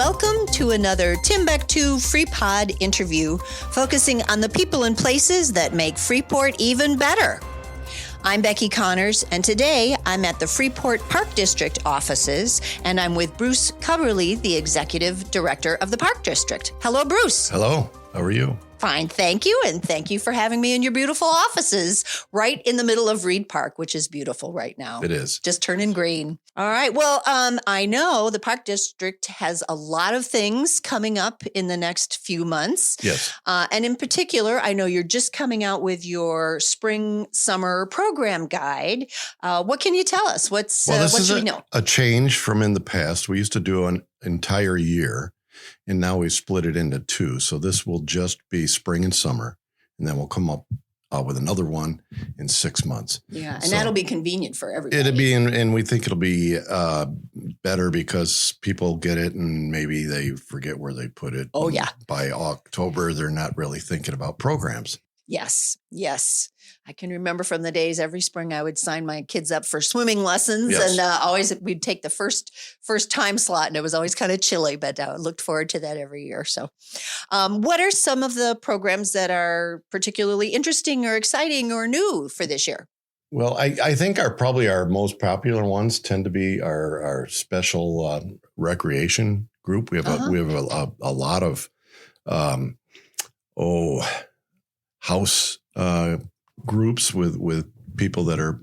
Welcome to another Timbuktu Freepod interview focusing on the people and places that make Freeport even better. I'm Becky Connors, and today I'm at the Freeport Park District offices, and I'm with Bruce Cubberley, the Executive Director of the Park District. Hello, Bruce. Hello. How are you? Fine, thank you, and thank you for having me in your beautiful offices right in the middle of Reed Park, which is beautiful right now. It is. Just turning green. All right, well, I know the Park District has a lot of things coming up in the next few months. Yes. And in particular, I know you're just coming out with your spring-summer program guide. What can you tell us? What should we know? A change from in the past. We used to do an entire year. And now we've split it into two. So this will just be spring and summer. And then we'll come up with another one in 6 months. Yeah, and that'll be convenient for everybody. It'll be, and we think it'll be better because people get it and maybe they forget where they put it. Oh, yeah. By October, they're not really thinking about programs. Yes. I can remember from the days every spring I would sign my kids up for swimming lessons, yes. and always we'd take the first time slot, and it was always kind of chilly, but I looked forward to that every year. So what are some of the programs that are particularly interesting or exciting or new for this year? Well, I think probably our most popular ones tend to be our special recreation group. We have a lot of house groups with people that are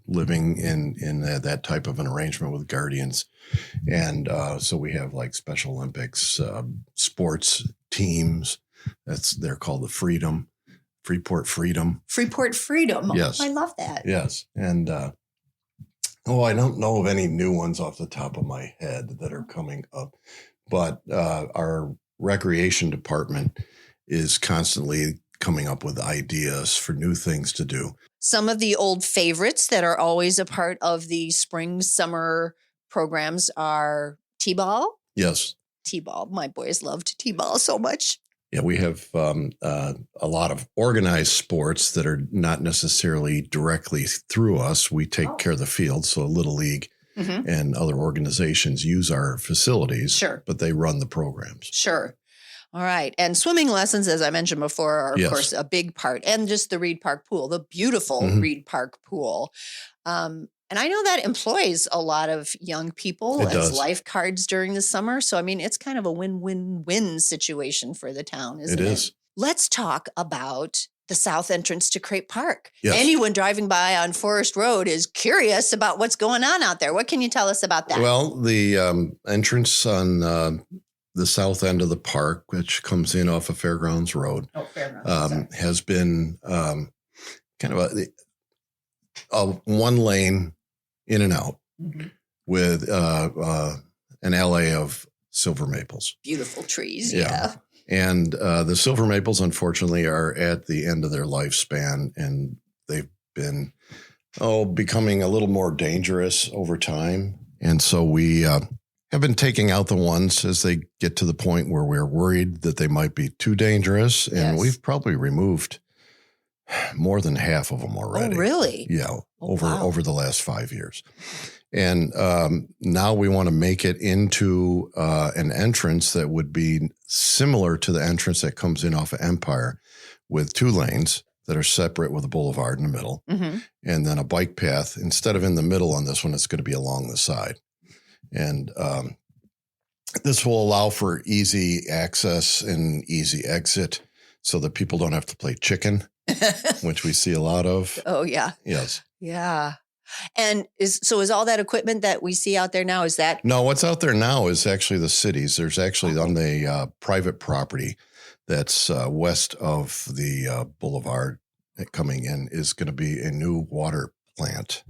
living in that type of an arrangement with guardians. And so we have like Special Olympics, sports teams. They're called the Freeport Freedom. Freeport Freedom. Yes. I love that. Yes. And I don't know of any new ones off the top of my head that are coming up, but our recreation department is constantly coming up with ideas for new things to do. Some of the old favorites that are always a part of the spring, summer programs are T-ball. Yes. T-ball. My boys loved T-ball so much. Yeah, we have a lot of organized sports that are not necessarily directly through us. We take care of the field, so Little League and other organizations use our facilities, sure, but they run the programs. Sure. All right. And swimming lessons, as I mentioned before, are, of course, a big part. And just the Reed Park pool, the beautiful Reed Park pool. And I know that employs a lot of young people as lifeguards during the summer. So, I mean, it's kind of a win-win-win situation for the town, isn't it? It is. Let's talk about the south entrance to Crepe Park. Yes. Anyone driving by on Forest Road is curious about what's going on out there. What can you tell us about that? Well, the entrance on the south end of the park, which comes in off of Fairgrounds Road, has been kind of a one lane in and out with an alley of silver maples. Beautiful trees, yeah. And the silver maples, unfortunately, are at the end of their lifespan, and they've been becoming a little more dangerous over time. And so we have been taking out the ones as they get to the point where we're worried that they might be too dangerous. And we've probably removed more than half of them already. Oh, really? Yeah, over the last 5 years. And now we want to make it into an entrance that would be similar to the entrance that comes in off of Empire, with 2 lanes that are separate with a boulevard in the middle, and then a bike path. Instead of in the middle on this one, it's going to be along the side. And this will allow for easy access and easy exit so that people don't have to play chicken, which we see a lot of. Oh, yeah. Yes. Yeah. And is all that equipment that we see out there now, is that? No, what's out there now is actually the cities. There's actually on the private property that's west of the boulevard coming in is going to be a new water plant.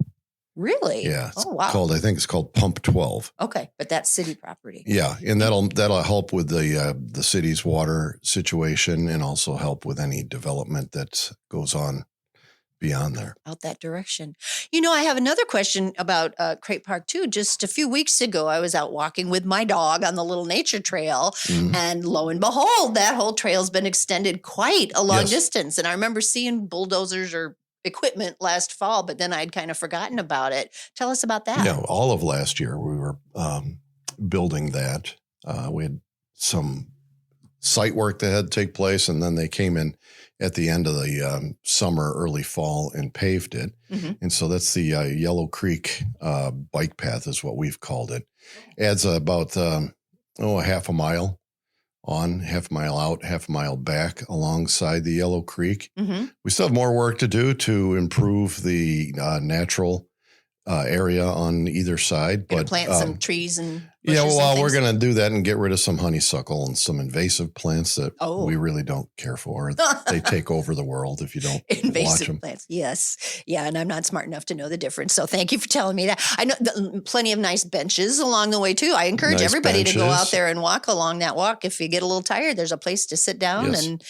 Really? Yeah. Oh, wow. I think it's called Pump 12. Okay. But that's city property. Yeah. And that'll help with the city's water situation and also help with any development that goes on beyond there. Out that direction. You know, I have another question about Crepe Park too. Just a few weeks ago, I was out walking with my dog on the little nature trail, and lo and behold, that whole trail's been extended quite a long distance. And I remember seeing bulldozers or equipment last fall, but then I'd kind of forgotten about it. Tell us about that. Yeah, all of last year we were building that. We had some site work that had to take place, and then they came in at the end of the summer, early fall, and paved it. Mm-hmm. And so that's the Yellow Creek bike path is what we've called it. Adds about a half a mile on, half a mile out, half a mile back alongside the Yellow Creek. Mm-hmm. We still have more work to do to improve the natural area on either side. But plant some trees and bushes we're going to do that and get rid of some honeysuckle and some invasive plants that we really don't care for. They take over the world if you don't watch them. Plants. Yes. Yeah. And I'm not smart enough to know the difference. So thank you for telling me that. I know plenty of nice benches along the way too. I encourage everybody to go out there and walk along that walk. If you get a little tired, there's a place to sit down and,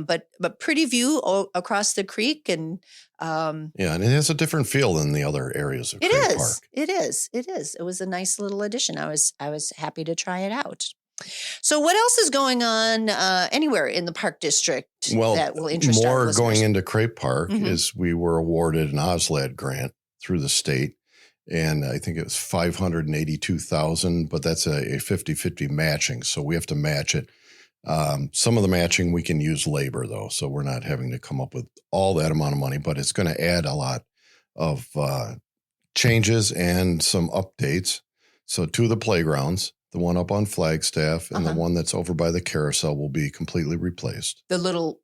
but pretty view across the creek and, and it has a different feel than the other areas of Freeport Park. It is. It was a nice little addition. I was happy to try it out. So what else is going on anywhere in the Park District that will interest our listeners? More going into Crepe Park is we were awarded an OSLAD grant through the state. And I think it was $582,000, but that's a 50-50 matching. So we have to match it. Some of the matching we can use labor though. So we're not having to come up with all that amount of money, but it's going to add a lot of changes and some updates. So two of the playgrounds, the one up on Flagstaff and the one that's over by the carousel will be completely replaced. The little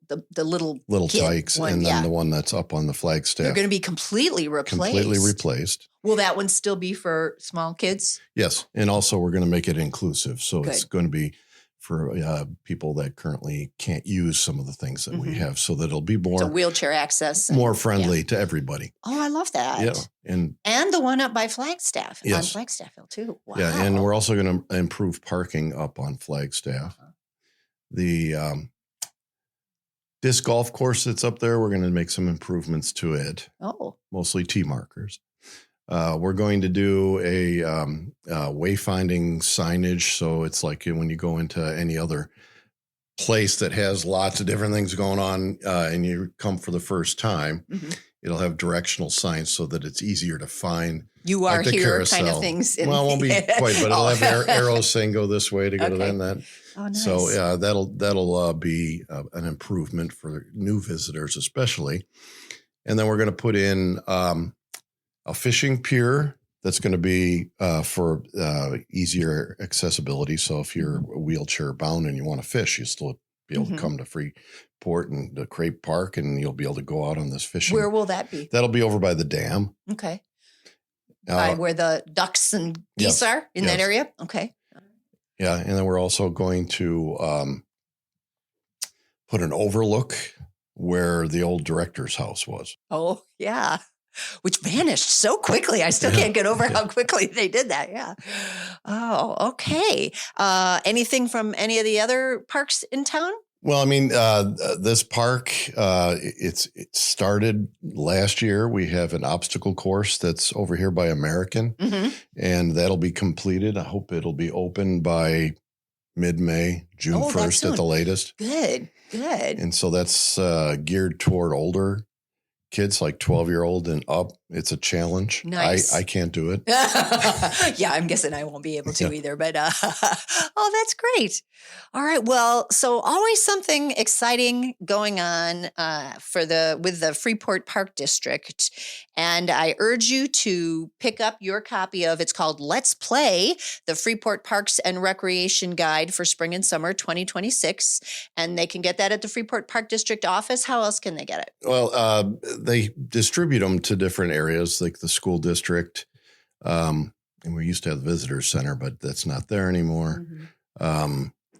tykes one, and then the one that's up on the Flagstaff. They're going to be completely replaced. Will that one still be for small kids? Yes. And also we're going to make it inclusive. So it's going to be for people that currently can't use some of the things that we have, so that it'll be more wheelchair access, more friendly to everybody. Oh, I love that. Yeah, and the one up by Flagstaff on Flagstaff Hill too. Wow. Yeah, and we're also going to improve parking up on Flagstaff. The disc golf course that's up there, we're going to make some improvements to it. Oh, mostly tee markers. We're going to do a wayfinding signage. So it's like when you go into any other place that has lots of different things going on and you come for the first time, it'll have directional signs so that it's easier to find. You are here carousel. Kind of things. Well, it won't be quite, but it'll have arrows saying go this way to go to that. Oh, nice. So that'll be an improvement for new visitors, especially. And then we're going to put in a fishing pier that's going to be for easier accessibility. So if you're wheelchair bound and you want to fish, you still be able to come to Freeport and the Crepe Park, and you'll be able to go out on this fishing. Where will that be? That'll be over by the dam. Okay. By where the ducks and geese are in that area? Okay. Yeah. And then we're also going to put an overlook where the old director's house was. Oh, yeah. Which vanished so quickly. I still can't get over how quickly they did that. Yeah. Oh, okay. Anything from any of the other parks in town? Well, I mean, this park, it started last year. We have an obstacle course that's over here by American, and that'll be completed. I hope it'll be open by mid-May, June 1st at the latest. Good. And so that's geared toward older kids, like 12-year-old and up. It's a challenge. Nice. I can't do it. Yeah, I'm guessing I won't be able to either, but oh, that's great. All right. Well, so always something exciting going on with the Freeport Park District. And I urge you to pick up your copy of, it's called Let's Play, the Freeport Parks and Recreation Guide for Spring and Summer 2026. And they can get that at the Freeport Park District office. How else can they get it? Well, they distribute them to different areas, like the school district. And we used to have the visitor center, but that's not there anymore.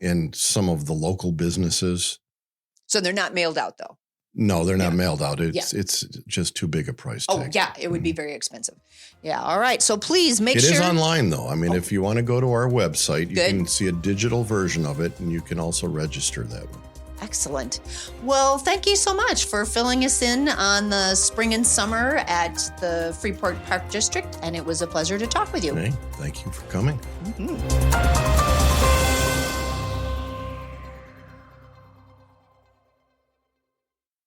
And some of the local businesses. So they're not mailed out, though? No, they're not mailed out. It's just too big a price tag. Oh, yeah. It would be very expensive. Yeah. All right. So please make sure. It is online, though. I mean, if you want to go to our website, you can see a digital version of it, and you can also register that one. Excellent. Well, thank you so much for filling us in on the spring and summer at the Freeport Park District. And it was a pleasure to talk with you. Hey, thank you for coming.